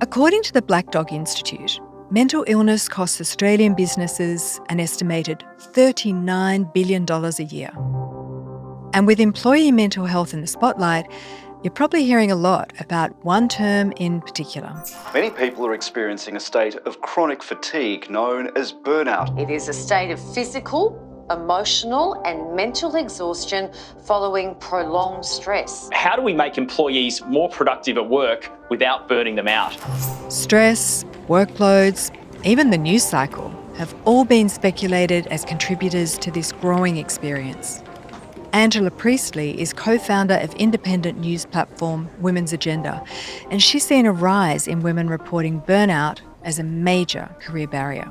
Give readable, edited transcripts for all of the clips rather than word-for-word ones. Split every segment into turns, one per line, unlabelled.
According to the Black Dog Institute, mental illness costs Australian businesses an estimated $39 billion a year. And with employee mental health in the spotlight, you're probably hearing a lot about one term in particular.
Many people are experiencing a state of chronic fatigue known as burnout.
It is a state of physical, emotional and mental exhaustion following prolonged stress.
How do we make employees more productive at work without burning them out?
Stress, workloads, even the news cycle have all been speculated as contributors to this growing experience. Angela Priestley is co-founder of independent news platform Women's Agenda, and she's seen a rise in women reporting burnout as a major career barrier.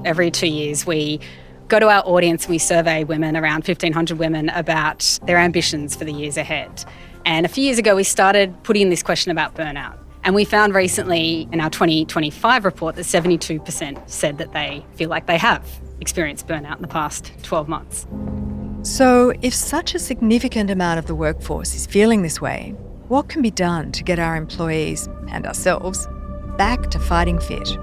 Every 2 years we go to our audience and we survey women, around 1,500 women, about their ambitions for the years ahead. And a few years ago we started putting this question about burnout. And we found recently in our 2025 report that 72% said that they feel like they have experienced burnout in the past 12 months.
So if such a significant amount of the workforce is feeling this way, what can be done to get our employees and ourselves back to fighting fit?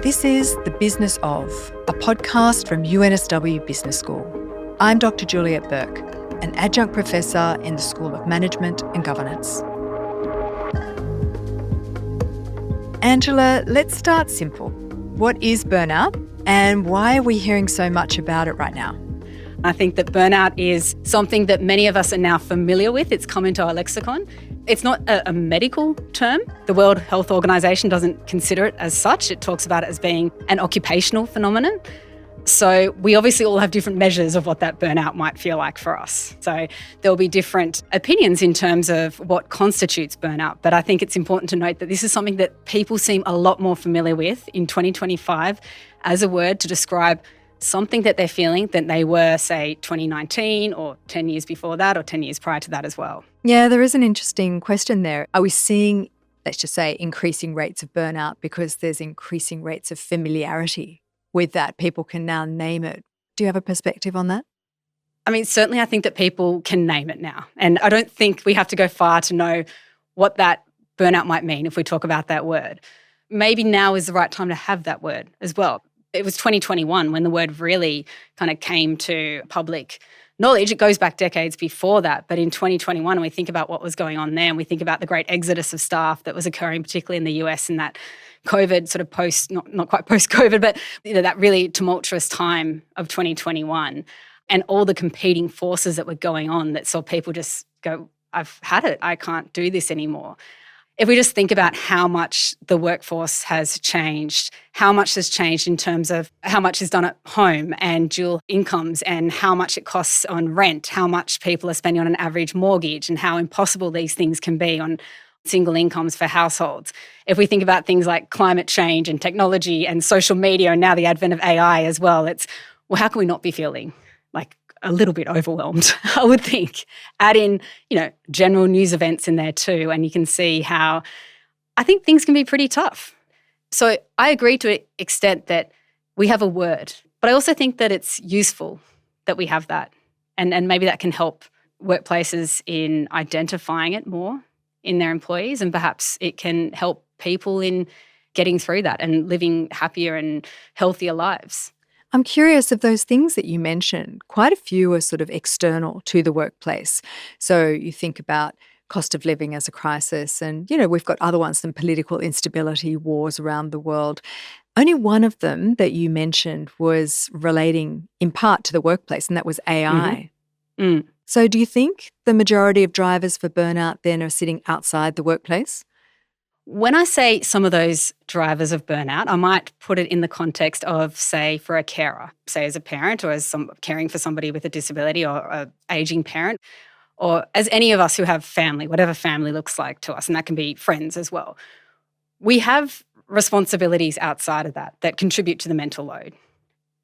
This is The Business Of, a podcast from UNSW Business School. I'm Dr. Juliet Burke, an adjunct professor in the School of Management and Governance. Angela, let's start simple. What is burnout and why are we hearing so much about it right now?
I think that burnout is something that many of us are now familiar with. It's come into our lexicon. It's not a medical term. The World Health Organization doesn't consider it as such. It talks about it as being an occupational phenomenon. So we obviously all have different measures of what that burnout might feel like for us. So there'll be different opinions in terms of what constitutes burnout. But I think it's important to note that this is something that people seem a lot more familiar with in 2025 as a word to describe something that they're feeling than they were, say, 2019 or 10 years before that or 10 years prior to that as well.
Yeah, there is an interesting question there. Are we seeing, let's just say, increasing rates of burnout because there's increasing rates of familiarity with that? People can now name it. Do you have a perspective on that?
I mean, certainly I think that people can name it now. And I don't think we have to go far to know what that burnout might mean if we talk about that word. Maybe now is the right time to have that word as well. It was 2021 when the word really kind of came to public knowledge. It goes back decades before that. But in 2021, when we think about what was going on there and we think about the great exodus of staff that was occurring, particularly in the US in that COVID sort of post, not quite post-COVID, but that really tumultuous time of 2021 and all the competing forces that were going on that saw people just go, I've had it, I can't do this anymore. If we just think about how much the workforce has changed, how much has changed in terms of how much is done at home and dual incomes and how much it costs on rent, how much people are spending on an average mortgage and how impossible these things can be on single incomes for households. If we think about things like climate change and technology and social media and now the advent of AI as well, it's, well, how can we not be feeling like a little bit overwhelmed, I would think. Add in, general news events in there too, and you can see how I think things can be pretty tough. So I agree to an extent that we have a word, but I also think that it's useful that we have that. And maybe that can help workplaces in identifying it more in their employees, and perhaps it can help people in getting through that and living happier and healthier lives.
I'm curious of those things that you mentioned. Quite a few are sort of external to the workplace. So you think about cost of living as a crisis and, we've got other ones, some political instability, wars around the world. Only one of them that you mentioned was relating in part to the workplace, and that was AI.
Mm-hmm.
So do you think the majority of drivers for burnout then are sitting outside the workplace?
When I say some of those drivers of burnout, I might put it in the context of, say, for a carer, say as a parent or as caring for somebody with a disability or an ageing parent, or as any of us who have family, whatever family looks like to us, and that can be friends as well. We have responsibilities outside of that contribute to the mental load.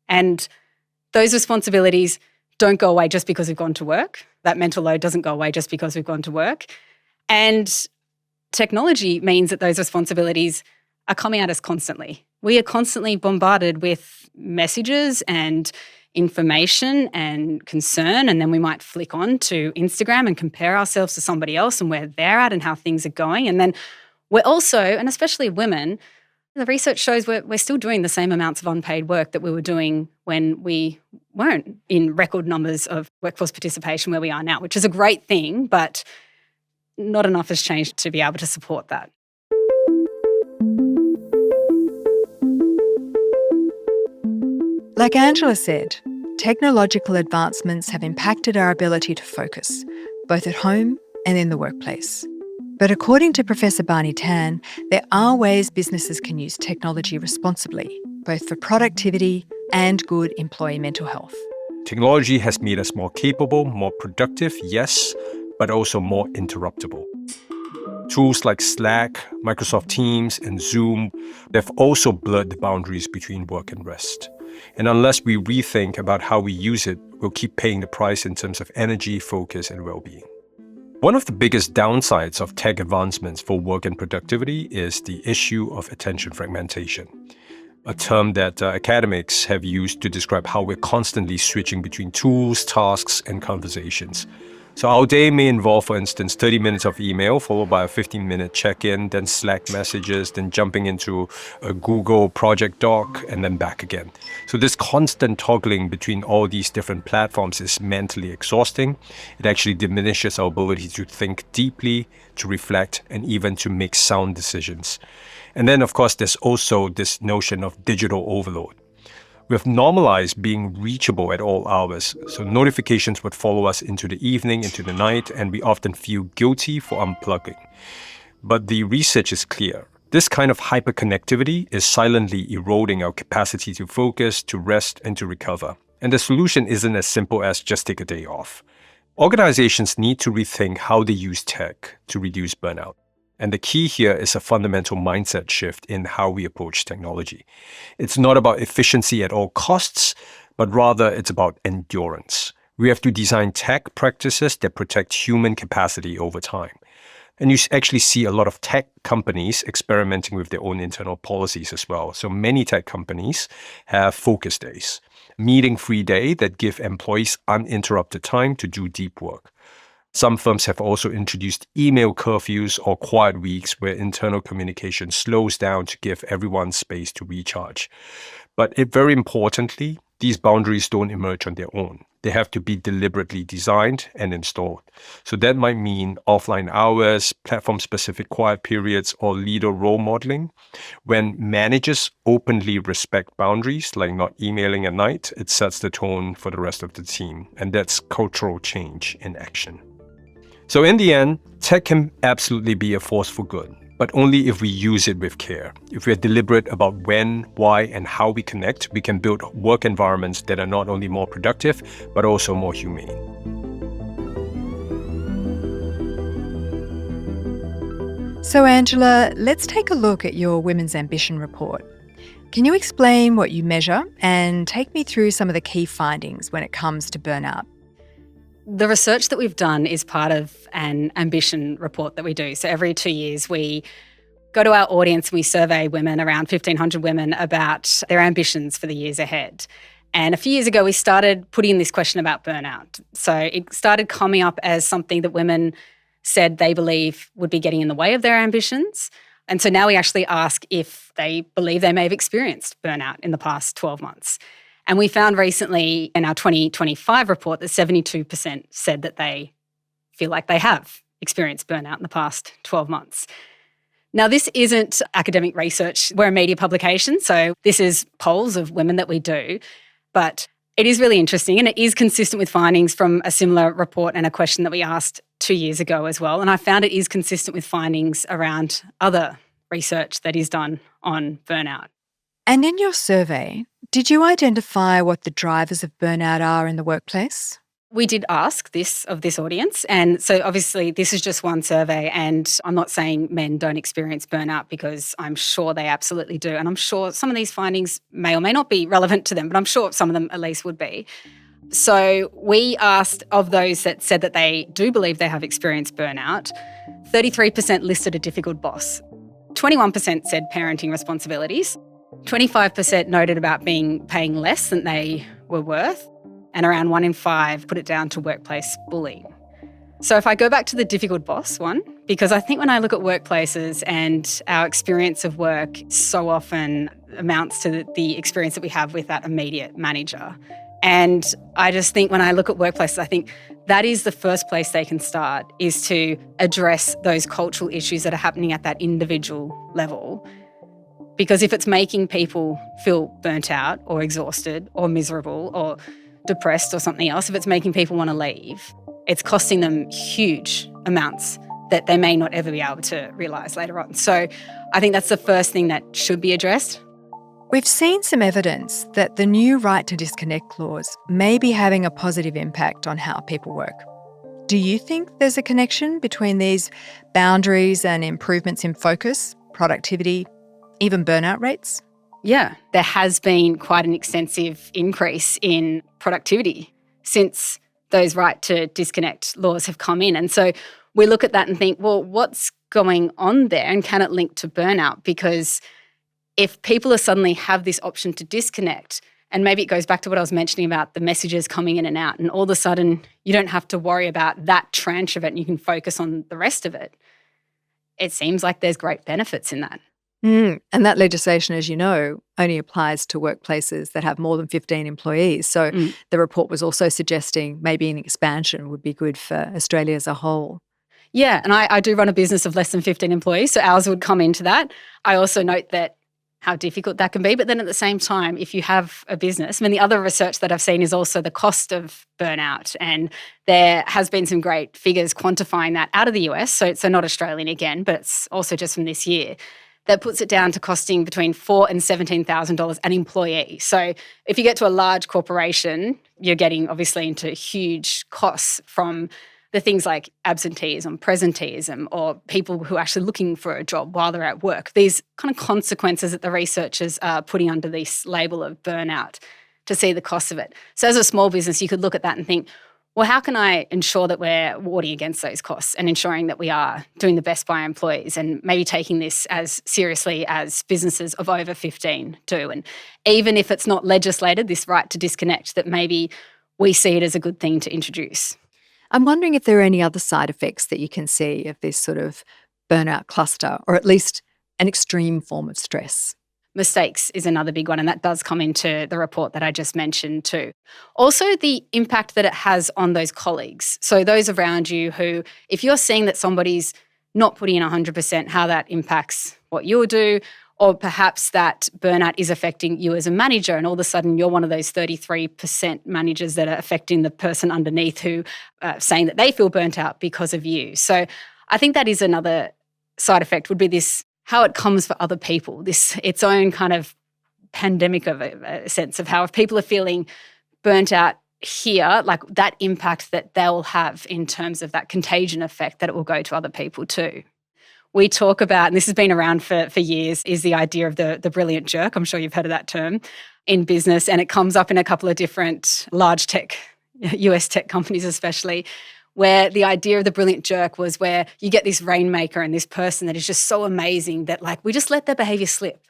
And those responsibilities don't go away just because we've gone to work. That mental load doesn't go away just because we've gone to work. And technology means that those responsibilities are coming at us constantly. We are constantly bombarded with messages and information and concern, and then we might flick on to Instagram and compare ourselves to somebody else and where they're at and how things are going. And then we're also, and especially women, the research shows we're still doing the same amounts of unpaid work that we were doing when we weren't in record numbers of workforce participation where we are now, which is a great thing, but not enough has changed to be able to support that.
Like Angela said, technological advancements have impacted our ability to focus, both at home and in the workplace. But according to Professor Barney Tan, there are ways businesses can use technology responsibly, both for productivity and good employee mental health.
Technology has made us more capable, more productive, yes, but also more interruptible. Tools like Slack, Microsoft Teams, and Zoom, they've also blurred the boundaries between work and rest. And unless we rethink about how we use it, we'll keep paying the price in terms of energy, focus, and well-being. One of the biggest downsides of tech advancements for work and productivity is the issue of attention fragmentation, a term that academics have used to describe how we're constantly switching between tools, tasks, and conversations. So our day may involve, for instance, 30 minutes of email followed by a 15-minute check-in, then Slack messages, then jumping into a Google Project Doc, and then back again. So this constant toggling between all these different platforms is mentally exhausting. It actually diminishes our ability to think deeply, to reflect, and even to make sound decisions. And then, of course, there's also this notion of digital overload. We've normalized being reachable at all hours, so notifications would follow us into the evening, into the night, and we often feel guilty for unplugging. But the research is clear. This kind of hyperconnectivity is silently eroding our capacity to focus, to rest, and to recover. And the solution isn't as simple as just take a day off. Organizations need to rethink how they use tech to reduce burnout. And the key here is a fundamental mindset shift in how we approach technology. It's not about efficiency at all costs, but rather it's about endurance. We have to design tech practices that protect human capacity over time. And you actually see a lot of tech companies experimenting with their own internal policies as well. So many tech companies have focus days, meeting-free day that give employees uninterrupted time to do deep work. Some firms have also introduced email curfews or quiet weeks where internal communication slows down to give everyone space to recharge. But very importantly, these boundaries don't emerge on their own. They have to be deliberately designed and installed. So that might mean offline hours, platform-specific quiet periods, or leader role modeling. When managers openly respect boundaries, like not emailing at night, it sets the tone for the rest of the team. And that's cultural change in action. So in the end, tech can absolutely be a force for good, but only if we use it with care. If we're deliberate about when, why, and how we connect, we can build work environments that are not only more productive, but also more humane.
So Angela, let's take a look at your Women's Ambition report. Can you explain what you measure and take me through some of the key findings when it comes to burnout?
The research that we've done is part of an ambition report that we do. So every 2 years we go to our audience and we survey women, around 1,500 women, about their ambitions for the years ahead. And a few years ago we started putting this question about burnout. So it started coming up as something that women said they believe would be getting in the way of their ambitions. And so now we actually ask if they believe they may have experienced burnout in the past 12 months. And we found recently in our 2025 report that 72% said that they feel like they have experienced burnout in the past 12 months. Now, this isn't academic research. We're a media publication, so this is polls of women that we do. But it is really interesting, and it is consistent with findings from a similar report and a question that we asked 2 years ago as well. And I found it is consistent with findings around other research that is done on burnout.
And in your survey, did you identify what the drivers of burnout are in the workplace?
We did ask this of this audience. And so obviously this is just one survey, and I'm not saying men don't experience burnout, because I'm sure they absolutely do. And I'm sure some of these findings may or may not be relevant to them, but I'm sure some of them at least would be. So we asked of those that said that they do believe they have experienced burnout, 33% listed a difficult boss, 21% said parenting responsibilities, 25% noted about paying less than they were worth, and around 1 in 5 put it down to workplace bullying. So if I go back to the difficult boss one, because I think when I look at workplaces and our experience of work so often amounts to the experience that we have with that immediate manager. And I just think when I look at workplaces, I think that is the first place they can start, is to address those cultural issues that are happening at that individual level. Because if it's making people feel burnt out or exhausted or miserable or depressed or something else, if it's making people want to leave, it's costing them huge amounts that they may not ever be able to realise later on. So I think that's the first thing that should be addressed.
We've seen some evidence that the new right to disconnect clause may be having a positive impact on how people work. Do you think there's a connection between these boundaries and improvements in focus, productivity, even burnout rates?
Yeah, there has been quite an extensive increase in productivity since those right to disconnect laws have come in. And so we look at that and think, well, what's going on there, and can it link to burnout? Because if people are suddenly have this option to disconnect, and maybe it goes back to what I was mentioning about the messages coming in and out, and all of a sudden you don't have to worry about that tranche of it and you can focus on the rest of it. It seems like there's great benefits in that.
And that legislation, as you know, only applies to workplaces that have more than 15 employees. So the report was also suggesting maybe an expansion would be good for Australia as a whole.
Yeah, and I do run a business of less than 15 employees, so ours would come into that. I also note that how difficult that can be. But then at the same time, if you have a business, I mean, the other research that I've seen is also the cost of burnout. And there has been some great figures quantifying that out of the US. So not Australian again, but it's also just from this year. That puts it down to costing between $4,000 and $17,000 an employee. So if you get to a large corporation, you're getting obviously into huge costs from the things like absenteeism, presenteeism, or people who are actually looking for a job while they're at work. These kind of consequences that the researchers are putting under this label of burnout to see the cost of it. So as a small business, you could look at that and think, well, how can I ensure that we're warding against those costs and ensuring that we are doing the best by our employees, and maybe taking this as seriously as businesses of over 15 do. And even if it's not legislated, this right to disconnect, that maybe we see it as a good thing to introduce.
I'm wondering if there are any other side effects that you can see of this sort of burnout cluster, or at least an extreme form of stress.
Mistakes is another big one, and that does come into the report that I just mentioned too. Also, the impact that it has on those colleagues. So those around you who, if you're seeing that somebody's not putting in 100%, how that impacts what you'll do, or perhaps that burnout is affecting you as a manager, and all of a sudden you're one of those 33% managers that are affecting the person underneath who are saying that they feel burnt out because of you. So I think that is another side effect, would be this, how it comes for other people, this its own kind of pandemic of a sense of how if people are feeling burnt out here, like that impact that they'll have in terms of that contagion effect, that it will go to other people too. We talk about, and this has been around for years, is the idea of the brilliant jerk. I'm sure you've heard of that term in business, and it comes up in a couple of different large tech, US tech companies especially, where the idea of the brilliant jerk was where you get this rainmaker and this person that is just so amazing that like we just let their behaviour slip,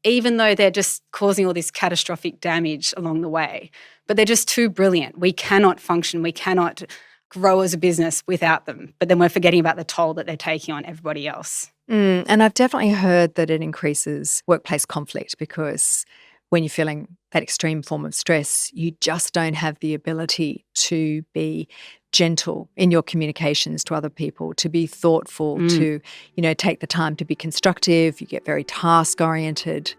even though they're just causing all this catastrophic damage along the way. But they're just too brilliant. We cannot function. We cannot grow as a business without them. But then we're forgetting about the toll that they're taking on everybody else.
And I've definitely heard that it increases workplace conflict, because when you're feeling that extreme form of stress, you just don't have the ability to be gentle in your communications to other people, to be thoughtful, to, take the time to be constructive. You get very task-oriented.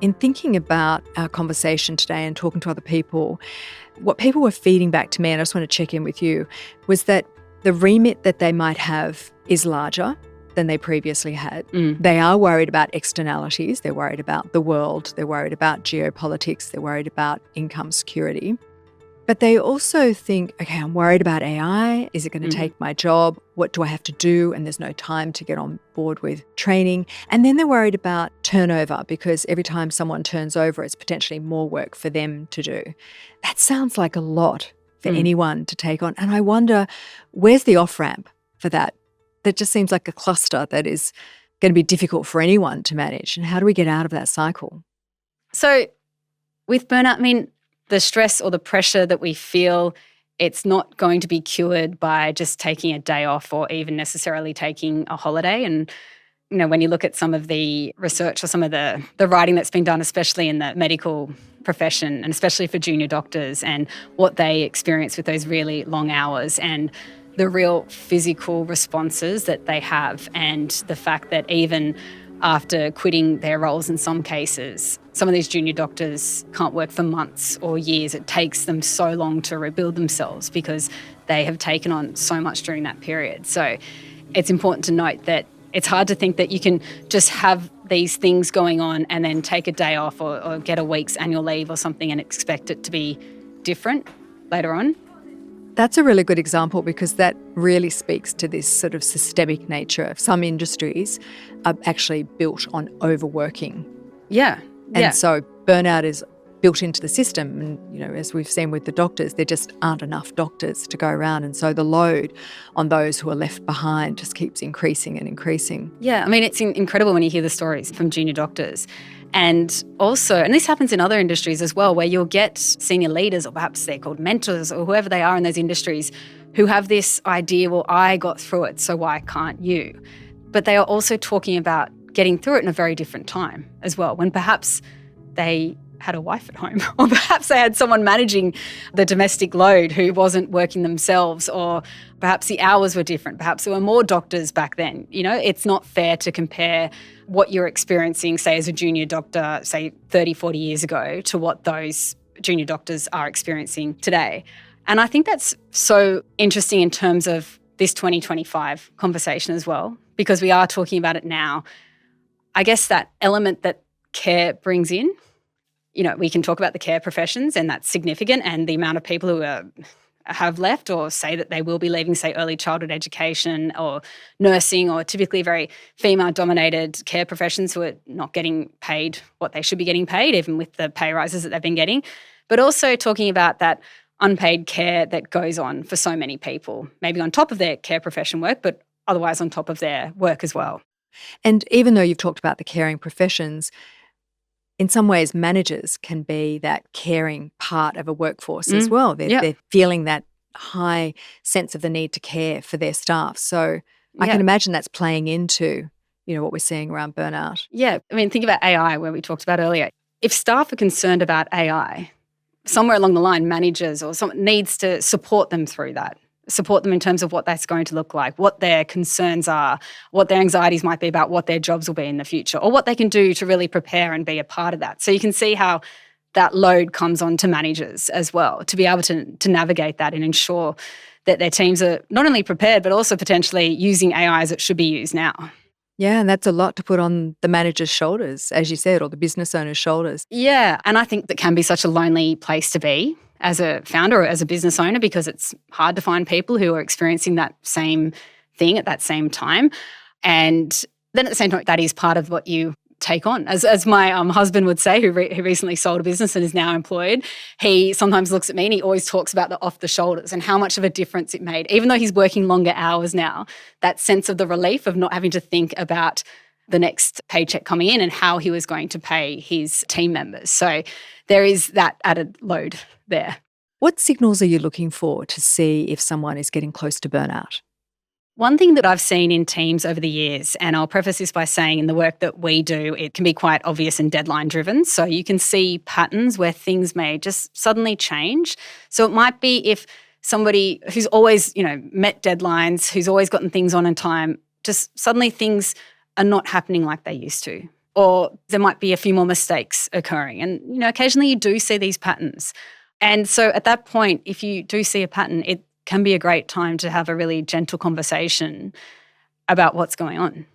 In thinking about our conversation today and talking to other people, what people were feeding back to me, and I just want to check in with you, was that the remit that they might have is larger than they previously had. They are worried about externalities. They're worried about the world. They're worried about geopolitics. They're worried about income security. But they also think, okay, I'm worried about AI. Is it going to take my job? What do I have to do? And there's no time to get on board with training. And then they're worried about turnover, because every time someone turns over, it's potentially more work for them to do. That sounds like a lot for anyone to take on. And I wonder, where's the off-ramp for that? That just seems like a cluster that is going to be difficult for anyone to manage. And how do we get out of that cycle?
So with burnout, I mean, the stress or the pressure that we feel, it's not going to be cured by just taking a day off or even necessarily taking a holiday. And, you know, when you look at some of the research or some of the writing that's been done, especially in the medical profession and especially for junior doctors, and what they experience with those really long hours and the real physical responses that they have, and the fact that even after quitting their roles in some cases, some of these junior doctors can't work for months or years. It takes them so long to rebuild themselves because they have taken on so much during that period. So it's important to note that it's hard to think that you can just have these things going on and then take a day off or get a week's annual leave or something and expect it to be different later on.
That's a really good example, because that really speaks to this sort of systemic nature of some industries are actually built on overworking.
Yeah.
And so burnout is built into the system. And, you know, as we've seen with the doctors, there just aren't enough doctors to go around. And so the load on those who are left behind just keeps increasing and increasing.
Yeah, I mean, it's incredible when you hear the stories from junior doctors. And also, and this happens in other industries as well, where you'll get senior leaders, or perhaps they're called mentors or whoever they are in those industries, who have this idea, well, I got through it, so why can't you? But they are also talking about getting through it in a very different time as well, when perhaps they had a wife at home, or perhaps they had someone managing the domestic load who wasn't working themselves, or perhaps the hours were different. Perhaps there were more doctors back then. You know, it's not fair to compare what you're experiencing, say, as a junior doctor, say 30, 40 years ago, to what those junior doctors are experiencing today. And I think that's so interesting in terms of this 2025 conversation as well, because we are talking about it now. I guess that element that care brings in, you know, we can talk about the care professions, and that's significant, and the amount of people who have left or say that they will be leaving, say, early childhood education or nursing, or typically very female-dominated care professions who are not getting paid what they should be getting paid, even with the pay rises that they've been getting. But also talking about that unpaid care that goes on for so many people, maybe on top of their care profession work, but otherwise on top of their work as well.
And even though you've talked about the caring professions, in some ways, managers can be that caring part of a workforce as well. They're feeling that high sense of the need to care for their staff. So I can imagine that's playing into, you know, what we're seeing around burnout.
Yeah. I mean, think about AI, where we talked about earlier. If staff are concerned about AI, somewhere along the line, managers or someone needs to support them through that. Support them in terms of what that's going to look like, what their concerns are, what their anxieties might be about what their jobs will be in the future, or what they can do to really prepare and be a part of that. So you can see how that load comes on to managers as well, to be able to navigate that and ensure that their teams are not only prepared, but also potentially using AI as it should be used now.
Yeah, and that's a lot to put on the manager's shoulders, as you said, or the business owner's shoulders.
Yeah, and I think that can be such a lonely place to be as a founder or as a business owner, because it's hard to find people who are experiencing that same thing at that same time. And then at the same time, that is part of what you take on. As my husband would say, who recently sold a business and is now employed, he sometimes looks at me and he always talks about the off the shoulders and how much of a difference it made. Even though he's working longer hours now, that sense of the relief of not having to think about the next paycheck coming in and how he was going to pay his team members. So there is that added load there.
What signals are you looking for to see if someone is getting close to burnout?
One thing that I've seen in teams over the years, and I'll preface this by saying in the work that we do, it can be quite obvious and deadline driven. So you can see patterns where things may just suddenly change. So it might be if somebody who's always, met deadlines, who's always gotten things on in time, just suddenly things are not happening like they used to. Or there might be a few more mistakes occurring. And, occasionally you do see these patterns. And so at that point, if you do see a pattern, it can be a great time to have a really gentle conversation about what's going on.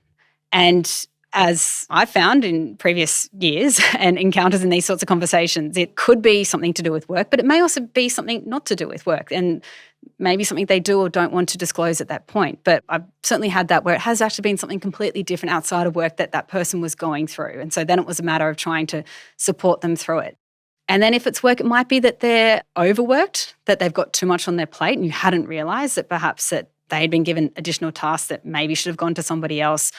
And as I've found in previous years and encounters in these sorts of conversations, it could be something to do with work, but it may also be something not to do with work, and maybe something they do or don't want to disclose at that point. But I've certainly had that where it has actually been something completely different outside of work that person was going through. And so then it was a matter of trying to support them through it. And then if it's work, it might be that they're overworked, that they've got too much on their plate and you hadn't realised that perhaps that they had been given additional tasks that maybe should have gone to somebody else,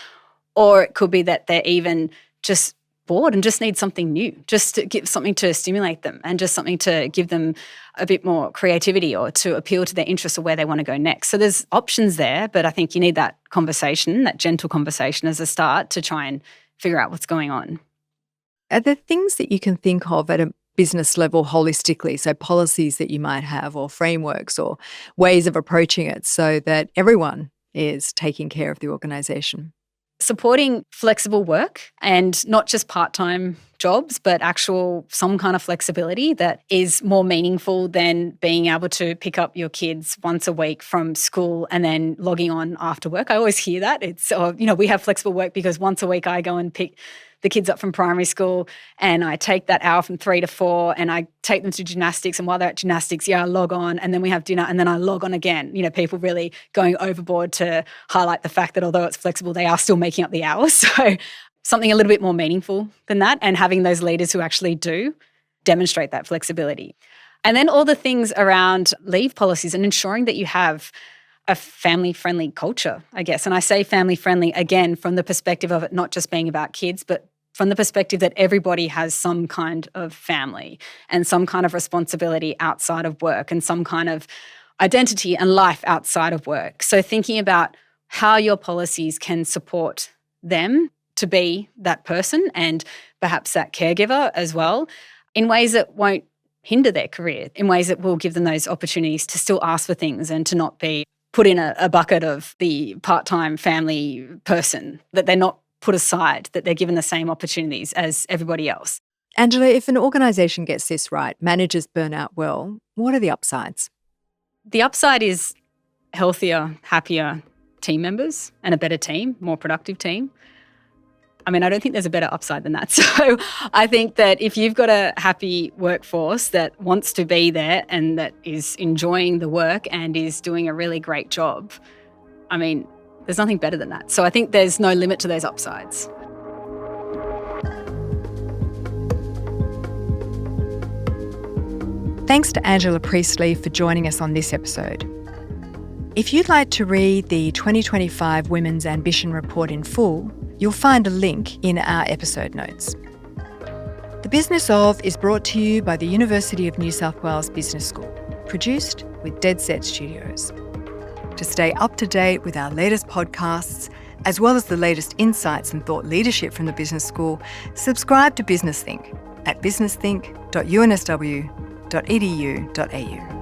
Or it could be that they're even just bored and just need something new, just to give something to stimulate them and just something to give them a bit more creativity or to appeal to their interests or where they want to go next. So there's options there, but I think you need that conversation, that gentle conversation as a start to try and figure out what's going on.
Are there things that you can think of at a business level holistically, so policies that you might have or frameworks or ways of approaching it so that everyone is taking care of the organisation?
Supporting flexible work and not just part-time jobs, but actual some kind of flexibility that is more meaningful than being able to pick up your kids once a week from school and then logging on after work. I always hear that. It's, we have flexible work because once a week I go and pick the kids up from primary school and I take that hour from 3 to 4 and I take them to gymnastics, and while they're at gymnastics, I log on and then we have dinner and then I log on again. People really going overboard to highlight the fact that although it's flexible, they are still making up the hours. So something a little bit more meaningful than that, and having those leaders who actually do demonstrate that flexibility. And then all the things around leave policies and ensuring that you have a family-friendly culture, I guess. And I say family-friendly, again, from the perspective of it not just being about kids, but from the perspective that everybody has some kind of family and some kind of responsibility outside of work and some kind of identity and life outside of work. So thinking about how your policies can support them to be that person and perhaps that caregiver as well in ways that won't hinder their career, in ways that will give them those opportunities to still ask for things and to not be put in a bucket of the part-time family person, that they're not put aside, that they're given the same opportunities as everybody else.
Angela, if an organisation gets this right, managers burn out well, what are the upsides?
The upside is healthier, happier team members and a better team, more productive team. I don't think there's a better upside than that. So I think that if you've got a happy workforce that wants to be there and that is enjoying the work and is doing a really great job, there's nothing better than that. So I think there's no limit to those upsides.
Thanks to Angela Priestley for joining us on this episode. If you'd like to read the 2025 Women's Ambition Report in full, you'll find a link in our episode notes. The Business Of is brought to you by the University of New South Wales Business School, produced with Dead Set Studios. To stay up to date with our latest podcasts, as well as the latest insights and thought leadership from the Business School, subscribe to Business Think at businessthinc.unsw.edu.au.